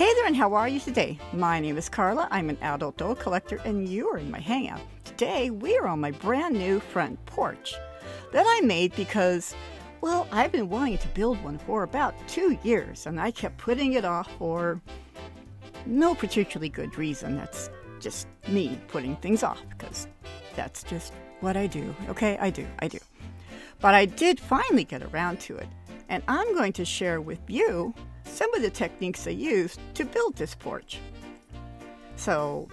Hey there, and how are you today? My name is Carla. I'm an adult doll collector, and you're in my hangout. Today, we're on my brand new front porch that I made because, well, I've been wanting to build one for about 2 years, and I kept putting it off for no particularly good reason. That's just me putting things off because that's just what I do. Okay, I do. But I did finally get around to it, and I'm going to share with you some of the techniques I used to build this porch. So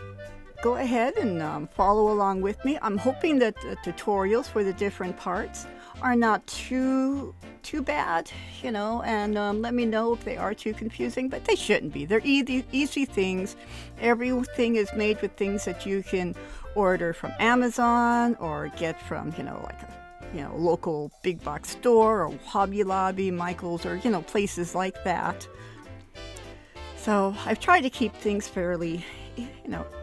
go ahead and follow along with me. I'm hoping that the tutorials for the different parts are not too bad, and let me know if they are too confusing, but they shouldn't be. They're easy things. Everything is made with things that you can order from Amazon or get from, like a local big box store or Hobby Lobby, Michael's, or, places like that. So I've tried to keep things fairly,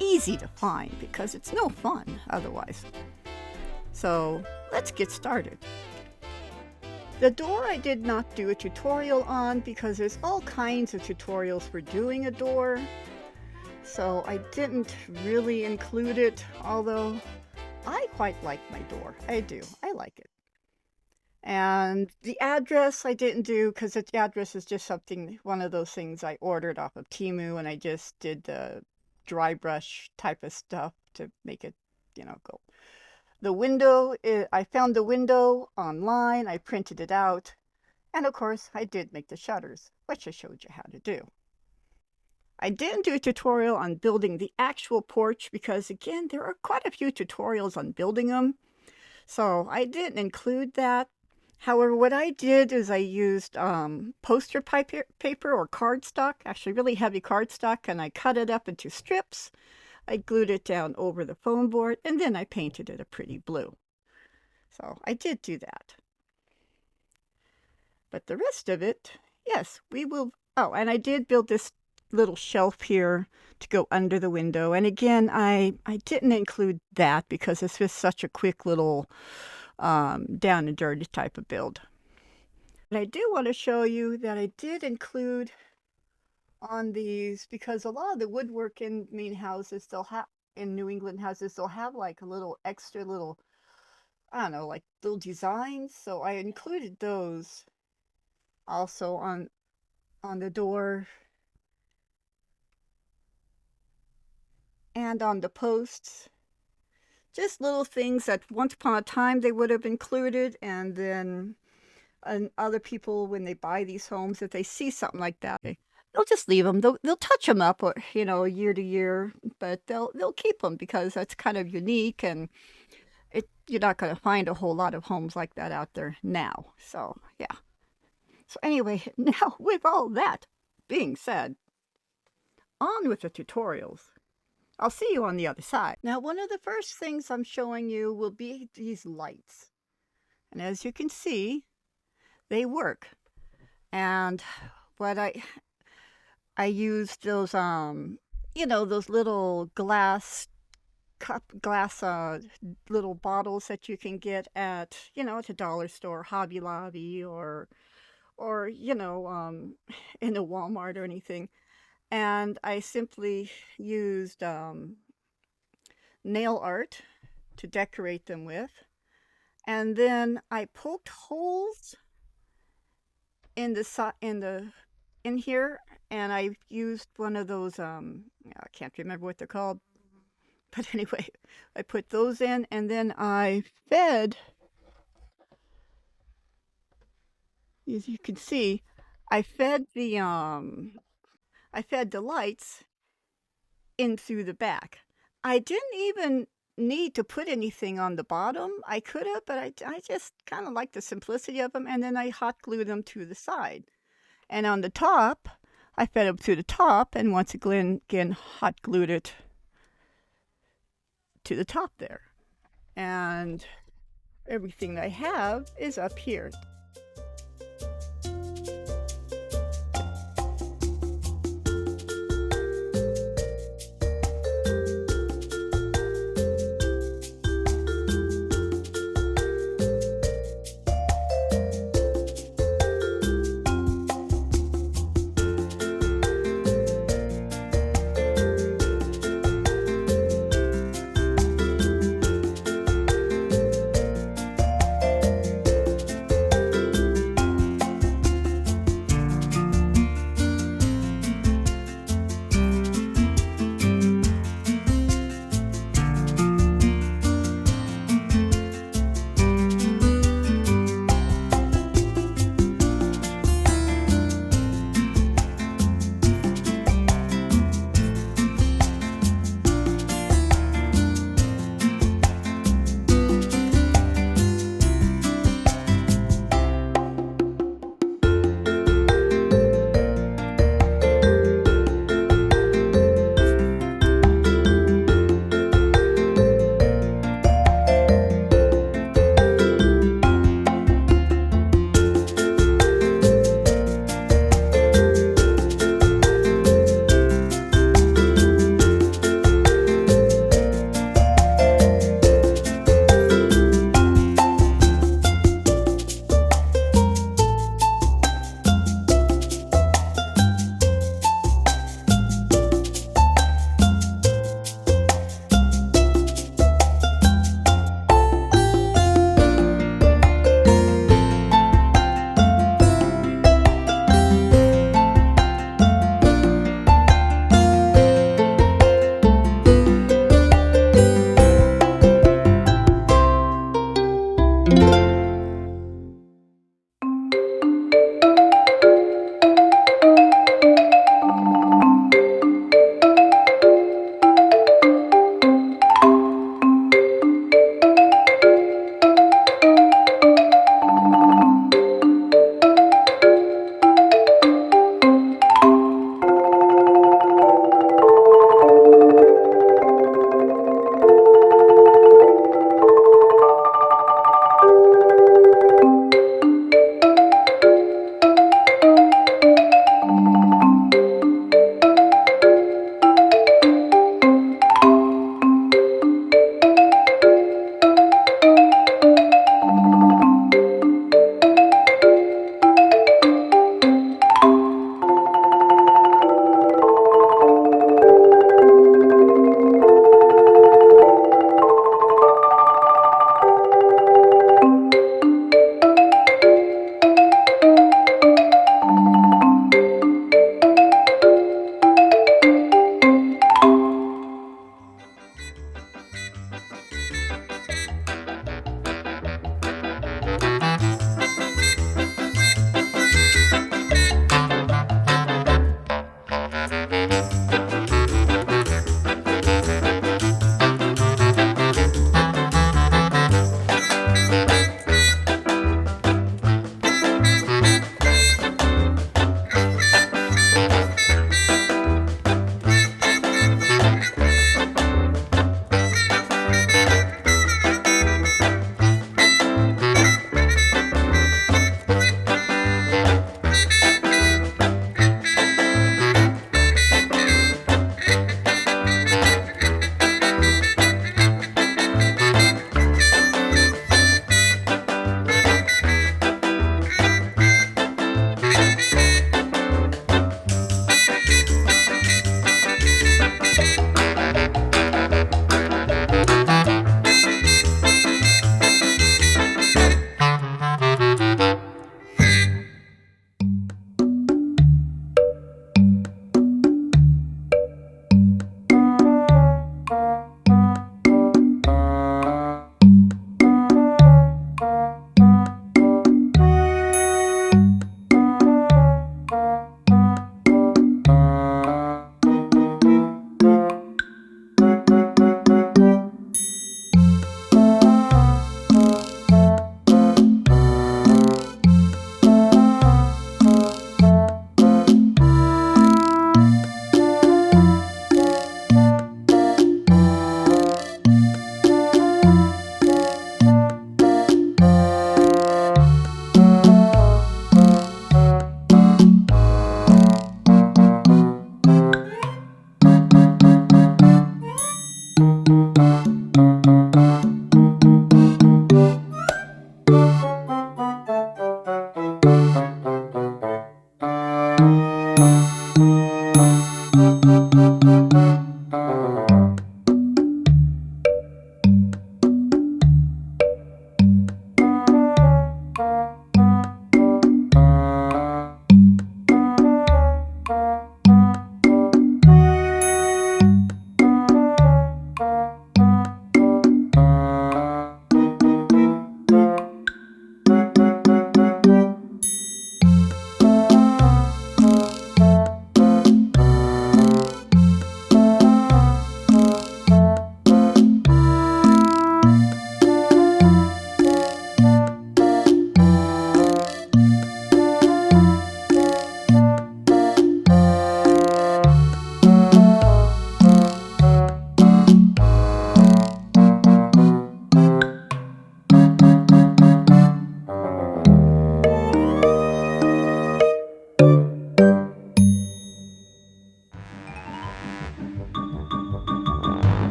easy to find because it's no fun otherwise. So let's get started. The door I did not do a tutorial on because there's all kinds of tutorials for doing a door. So I didn't really include it, although I quite like my door. I do. I like it. And the address I didn't do because the address is just one of those things I ordered off of Temu, and I just did the dry brush type of stuff to make it, go. The window, I found the window online, I printed it out, and of course I did make the shutters, which I showed you how to do. I didn't do a tutorial on building the actual porch because, again, there are quite a few tutorials on building them, so I didn't include that. However, what I did is I used poster paper or cardstock, actually really heavy cardstock, and I cut it up into strips. I glued it down over the foam board, and then I painted it a pretty blue. So I did do that. But the rest of it, yes, we will. Oh, and I did build this little shelf here to go under the window. And again, I didn't include that because it's just such a quick little down and dirty type of build. And I do want to show you that I did include on these, because a lot of the woodwork in houses, in New England houses, they'll have like a little extra little, I don't know, like little designs. So I included those also on the door and on the posts. Just little things that once upon a time they would have included, and then other people, when they buy these homes, if they see something like that, they'll just leave them. They'll touch them up, or year to year, but they'll keep them because that's kind of unique, and you're not going to find a whole lot of homes like that out there now. So yeah. So anyway, now with all that being said, on with the tutorials. I'll see you on the other side. Now, one of the first things I'm showing you will be these lights. And as you can see, they work. And what I used those, those little glass little bottles that you can get at, at a dollar store, Hobby Lobby, or in a Walmart or anything. And I simply used nail art to decorate them with. And then I poked holes in here, and I used one of those, I can't remember what they're called. But anyway, I put those in, and then I fed, as you can see, I fed the lights in through the back. I didn't even need to put anything on the bottom. I could have, but I just kind of like the simplicity of them, and then I hot glued them to the side. And on the top, I fed them to the top, and once again hot glued it to the top there. And everything I have is up here.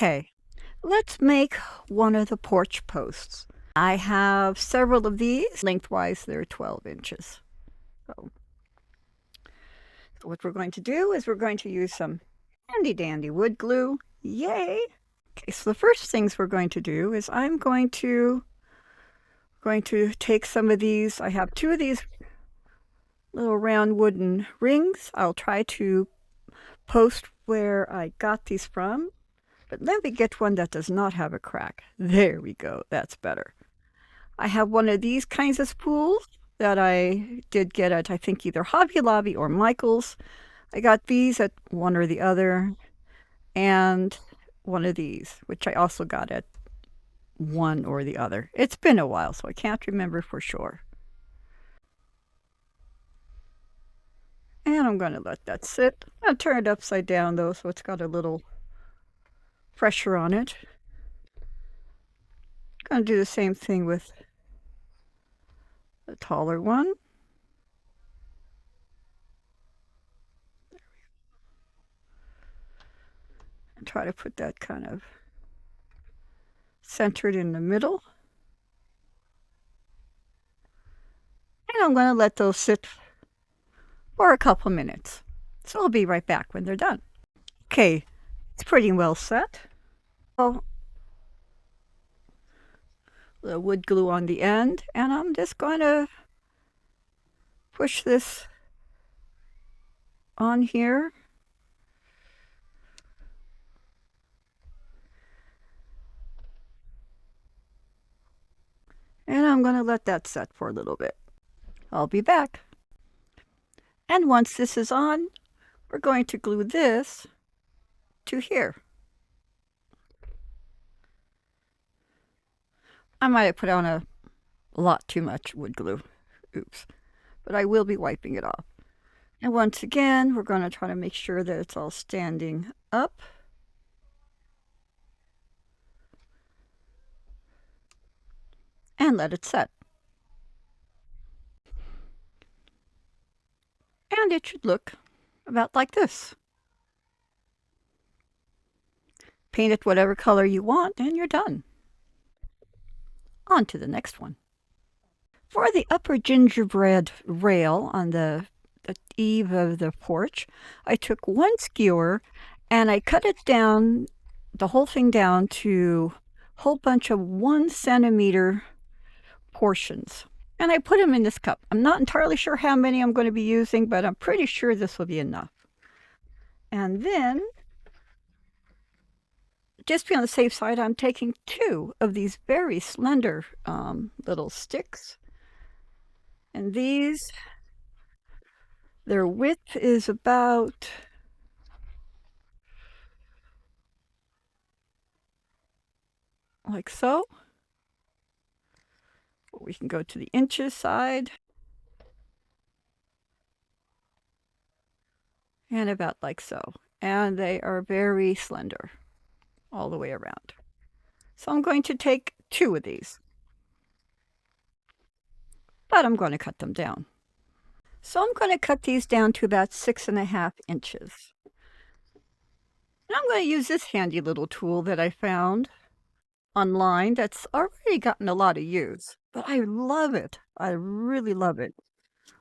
Okay, let's make one of the porch posts. I have several of these. Lengthwise, they're 12 inches. So what we're going to do is we're going to use some handy dandy wood glue. Yay! Okay, so the first things we're going to do is I'm going to take some of these. I have two of these little round wooden rings. I'll try to post where I got these from, but let me get one that does not have a crack. There we go. That's better. I have one of these kinds of spools that I did get at, I think, either Hobby Lobby or Michael's. I got these at one or the other, and one of these, which I also got at one or the other. It's been a while, so I can't remember for sure. And I'm going to let that sit. I'll turn it upside down though, so it's got a little pressure on it. Going to do the same thing with the taller one. And try to put that kind of centered in the middle. And I'm going to let those sit for a couple minutes. So I'll be right back when they're done. Okay, it's pretty well set. So the wood glue on the end, and I'm just going to push this on here. And I'm going to let that set for a little bit. I'll be back. And once this is on, we're going to glue this to here. I might have put on a lot too much wood glue. Oops. But I will be wiping it off. And once again, we're going to try to make sure that it's all standing up. And let it set. And it should look about like this. Paint it whatever color you want, and you're done. On to the next one. For the upper gingerbread rail on the eave of the porch, I took one skewer and I cut it down, the whole thing down to a whole bunch of 1 centimeter portions. And I put them in this cup. I'm not entirely sure how many I'm going to be using, but I'm pretty sure this will be enough. And then, just to be on the safe side, I'm taking 2 of these very slender little sticks. And these, their width is about like so. We can go to the inches side. And about like so. And they are very slender all the way around. So I'm going to take 2 of these. But I'm going to cut them down. So I'm going to cut these down to about 6.5 inches. And I'm going to use this handy little tool that I found online that's already gotten a lot of use. But I love it. I really love it.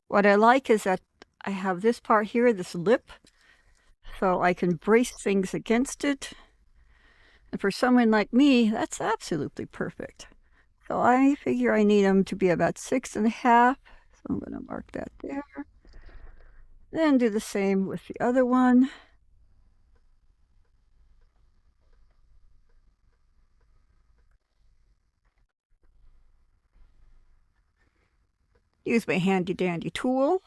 What I like is that I have this part here, this lip, so I can brace things against it. And for someone like me, that's absolutely perfect. So I figure I need them to be about 6.5. So I'm going to mark that there. Then do the same with the other one. Use my handy dandy tool.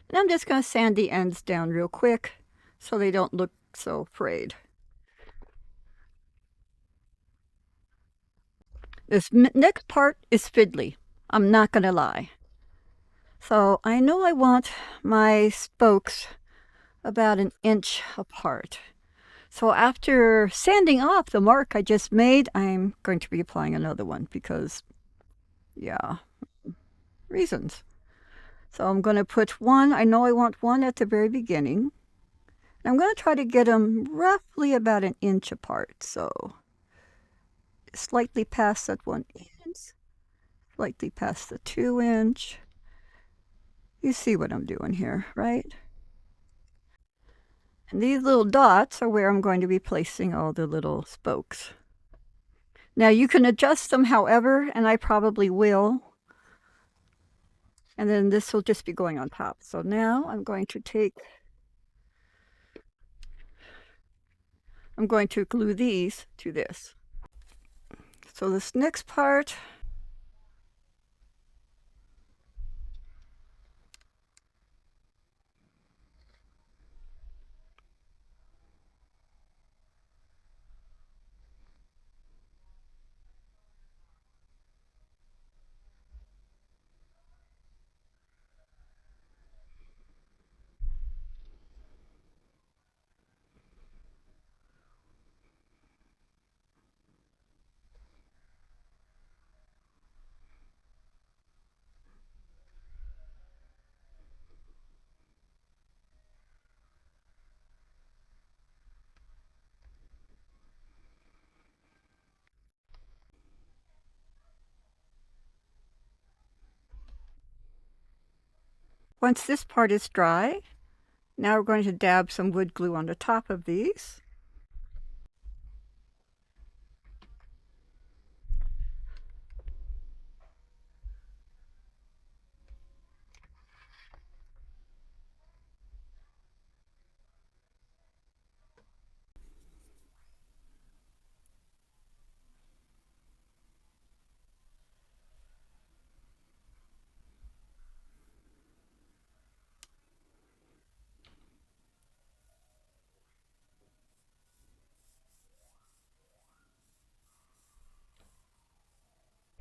And I'm just going to sand the ends down real quick so they don't look so frayed. This next part is fiddly. I'm not going to lie. So I know I want my spokes about 1 inch apart. So after sanding off the mark I just made, I'm going to be applying another one because, yeah, reasons. So I'm going to put one, I know I want one at the very beginning. I'm going to try to get them roughly about an inch apart. So slightly past that 1 inch, slightly past the 2 inch. You see what I'm doing here, right? And these little dots are where I'm going to be placing all the little spokes. Now you can adjust them however, and I probably will. And then this will just be going on top. So now I'm going to glue these to this. So this next part, once this part is dry, now we're going to dab some wood glue on the top of these.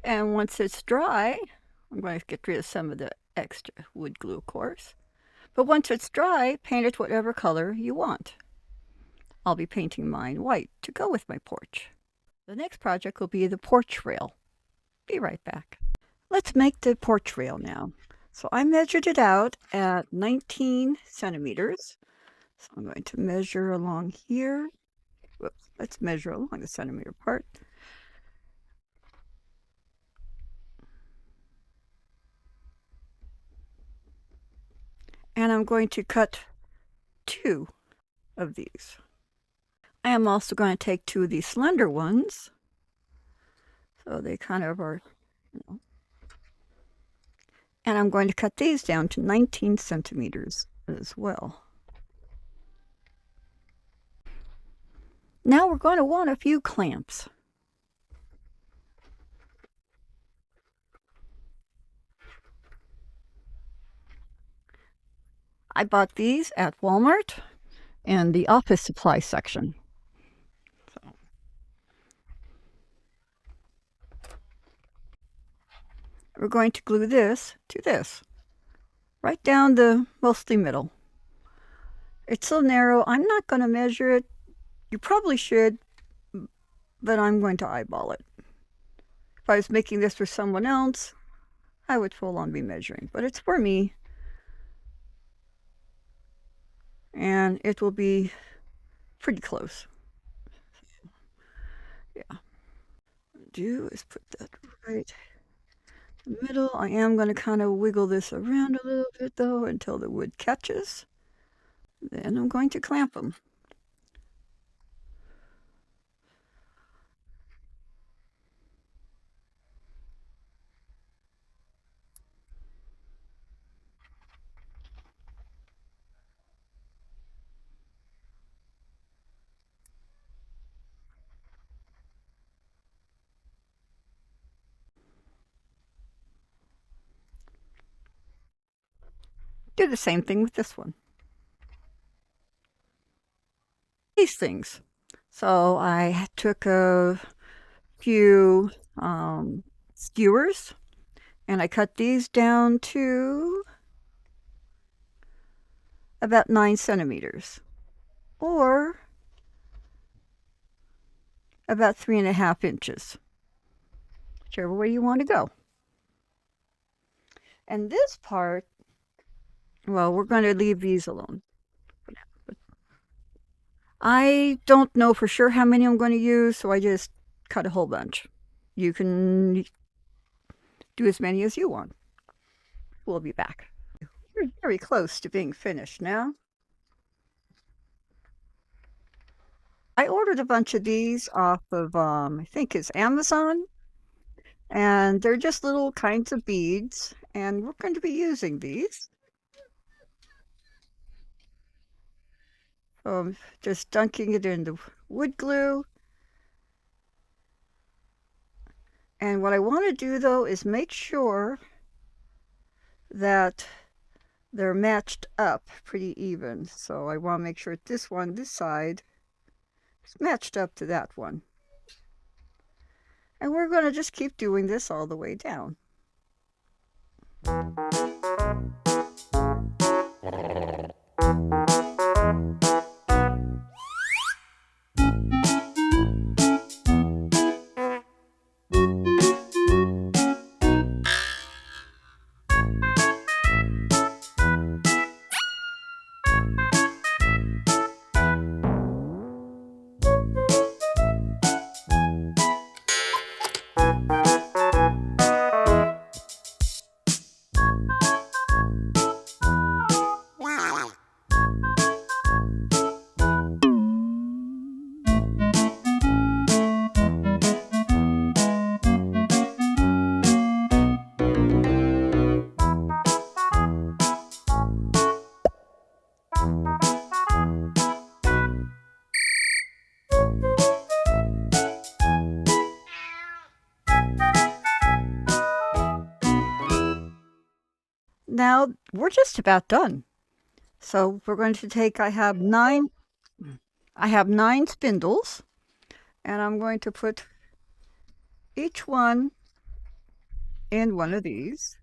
And once it's dry, I'm going to get rid of some of the extra wood glue, of course. But once it's dry, paint it whatever color you want. I'll be painting mine white to go with my porch. The next project will be the porch rail. Be right back. Let's make the porch rail now. So I measured it out at 19 centimeters. So I'm going to measure along here. Whoops, let's measure along the centimeter part. And I'm going to cut 2 of these. I am also going to take 2 of these slender ones. So they kind of are, and I'm going to cut these down to 19 centimeters as well. Now we're going to want a few clamps. I bought these at Walmart in the office supply section. We're going to glue this to this, right down the mostly middle. It's so narrow, I'm not going to measure it. You probably should, but I'm going to eyeball it. If I was making this for someone else, I would full on be measuring, but it's for me. And it will be pretty close. Yeah. What I'll do is put that right in the middle. I am going to kind of wiggle this around a little bit though until the wood catches. Then I'm going to clamp them. Do the same thing with this one. These things. So I took a few skewers and I cut these down to about 9 centimeters or about 3.5 inches, whichever way you want to go. And this part, well, we're going to leave these alone. I don't know for sure how many I'm going to use, so I just cut a whole bunch. You can do as many as you want. We'll be back. We're very close to being finished now. I ordered a bunch of these off of, I think it's Amazon, and they're just little kinds of beads, and we're going to be using these. Just dunking it in the wood glue. And what I want to do though is make sure that they're matched up pretty even. So I want to make sure this one, this side, is matched up to that one. And we're going to just keep doing this all the way down. Now we're just about done. So we're going to take, I have nine spindles, and I'm going to put each one in one of these.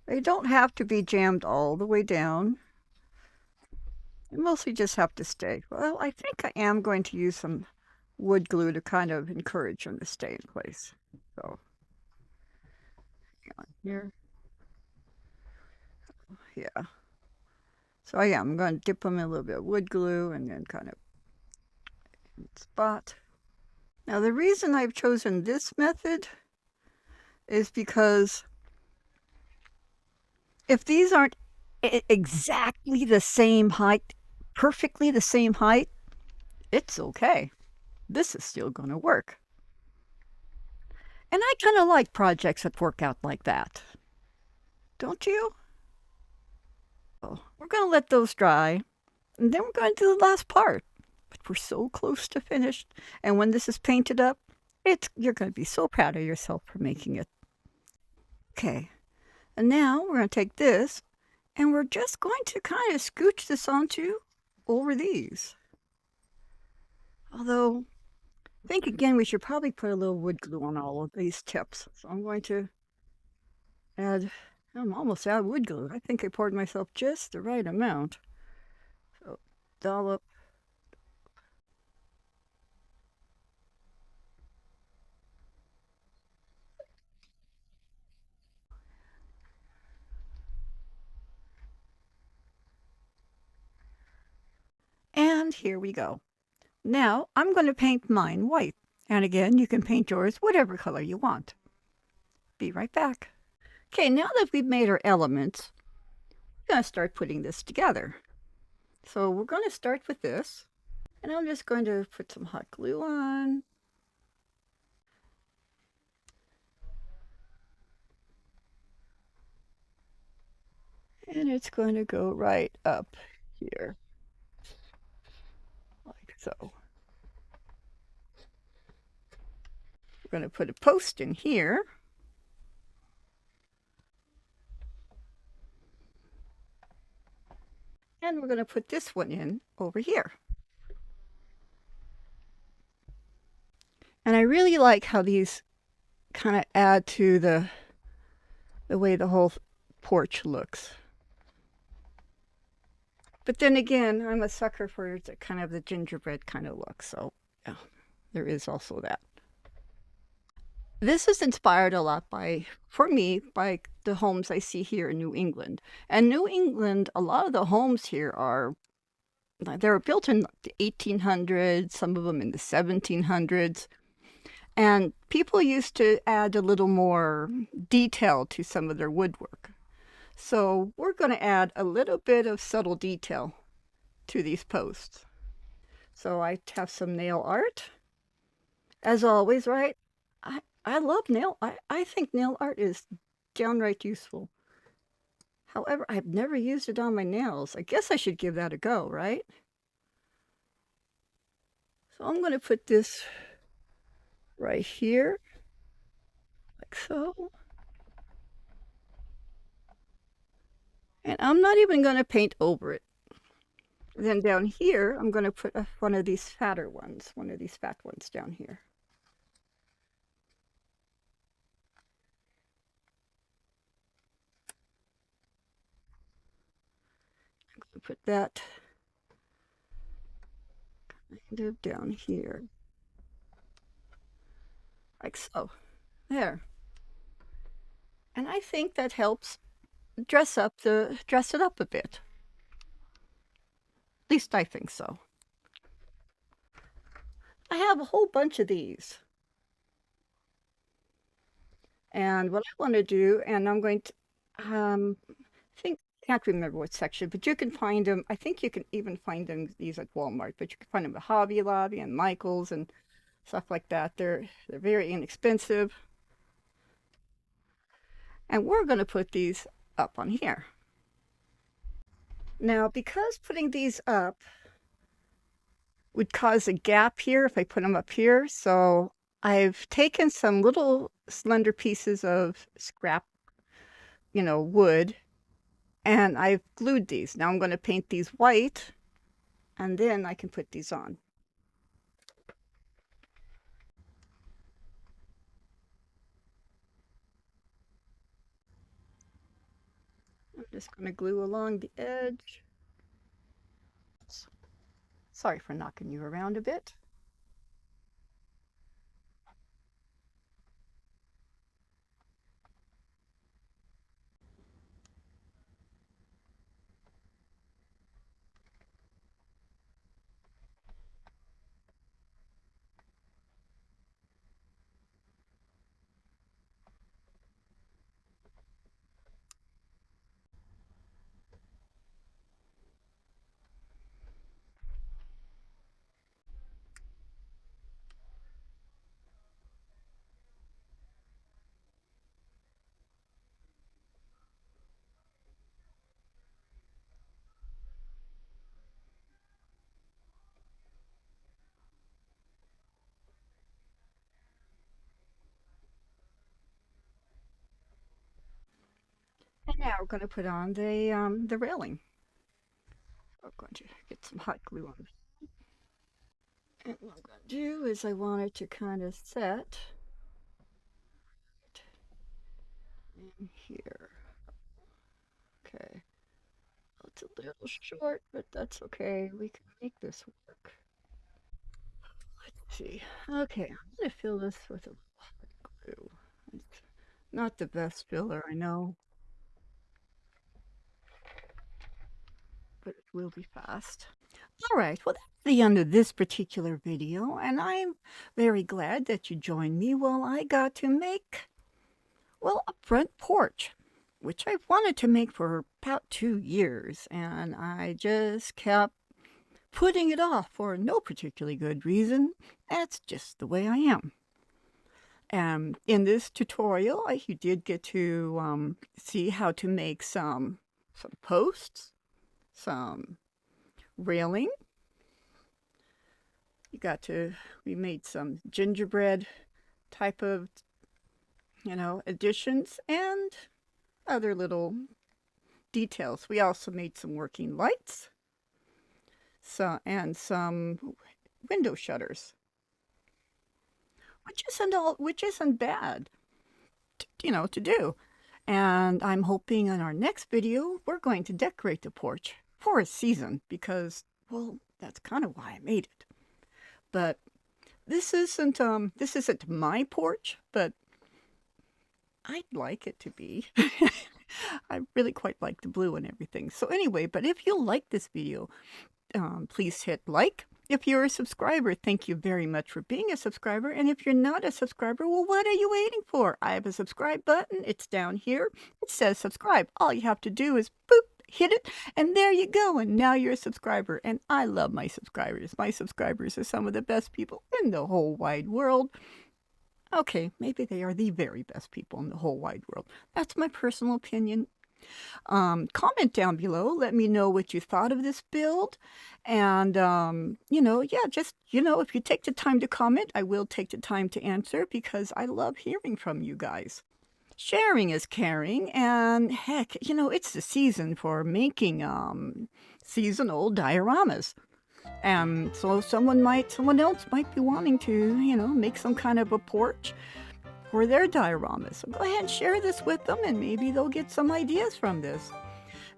They don't have to be jammed all the way down. They mostly just have to stay. Well, I think I am going to use some wood glue to kind of encourage them to stay in place. So, hang on here. Yeah. So yeah, I'm going to dip them in a little bit of wood glue and then kind of spot. Now the reason I've chosen this method is because if these aren't exactly the same height, perfectly the same height, it's okay. This is still going to work. And I kind of like projects that work out like that. Don't you? We're going to let those dry, and then we're going to do the last part. But we're so close to finished, and when this is painted up, you're going to be so proud of yourself for making it. Okay, and now we're going to take this, and we're just going to kind of scooch this onto over these. Although, I think again we should probably put a little wood glue on all of these tips. So I'm going to add, I'm almost out of wood glue. I think I poured myself just the right amount. So dollop. And here we go. Now I'm going to paint mine white. And again, you can paint yours whatever color you want. Be right back. Okay, now that we've made our elements, we're going to start putting this together. So we're going to start with this. And I'm just going to put some hot glue on. And it's going to go right up here. Like so. We're going to put a post in here. And we're going to put this one in over here. And I really like how these kind of add to the way the whole porch looks. But then again, I'm a sucker for the kind of the gingerbread kind of look. So yeah, there is also that. This is inspired a lot for me, by the homes I see here in New England. And New England, a lot of the homes here are They were built in the 1800s, some of them in the 1700s. And people used to add a little more detail to some of their woodwork. So we're going to add a little bit of subtle detail to these posts. So I have some nail art. As always, right? I love I think nail art is downright useful. However, I've never used it on my nails. I guess I should give that a go, right? So I'm going to put this right here, like so. And I'm not even going to paint over it. Then down here, I'm going to put one of these fatter ones, one of these fat ones down here. I'm going to put that kind of down here, like so. There. And I think that helps dress it up a bit. At least I think so. I have a whole bunch of these. And what I want to do, and I'm going to, can't remember what section, but you can find them. I think you can even find these at Walmart, but you can find them at Hobby Lobby and Michael's and stuff like that. They're very inexpensive. And we're going to put these up on here. Now, because putting these up would cause a gap here if I put them up here, so I've taken some little slender pieces of scrap, wood, and I've glued these. Now I'm going to paint these white, and then I can put these on. I'm just going to glue along the edge. Sorry for knocking you around a bit. And now we're going to put on the railing. I'm going to get some hot glue on. And what I'm going to do is I want it to kind of set in here. Okay. It's a little short, but that's okay. We can make this work. Let's see. Okay, I'm going to fill this with a hot glue. It's not the best filler, I know, but it will be fast. All right, well, that's the end of this particular video, and I'm very glad that you joined me while I got to make, well, a front porch, which I've wanted to make for about 2 years, and I just kept putting it off for no particularly good reason. That's just the way I am. In this tutorial, you did get to see how to make some posts, some railing. We made some gingerbread type of, additions and other little details. We also made some working lights, and some window shutters, which isn't bad, to do. And I'm hoping in our next video we're going to decorate the porch for a season because, well, that's kind of why I made it. But this isn't my porch, but I'd like it to be. I really quite like the blue and everything. So anyway, but if you like this video, please hit like. If you're a subscriber, thank you very much for being a subscriber. And if you're not a subscriber, well, what are you waiting for? I have a subscribe button. It's down here. It says subscribe. All you have to do is boop, hit it, and there you go. And now you're a subscriber. And I love my subscribers. My subscribers are some of the best people in the whole wide world. Okay, maybe they are the very best people in the whole wide world. That's my personal opinion. Comment down below. Let me know what you thought of this build. And, just, if you take the time to comment, I will take the time to answer because I love hearing from you guys. Sharing is caring, and heck, it's the season for making seasonal dioramas. And so someone else might be wanting to, make some kind of a porch for their dioramas. So go ahead and share this with them, and maybe they'll get some ideas from this.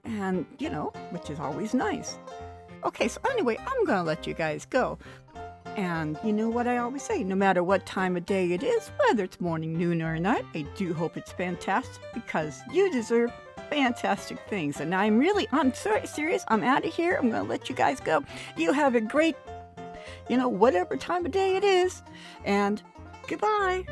And, which is always nice. Okay, so anyway, I'm going to let you guys go. And you know what I always say, no matter what time of day it is, whether it's morning, noon, or night, I do hope it's fantastic because you deserve fantastic things. And I'm serious. I'm out of here. I'm going to let you guys go. You have a great, whatever time of day it is. And goodbye.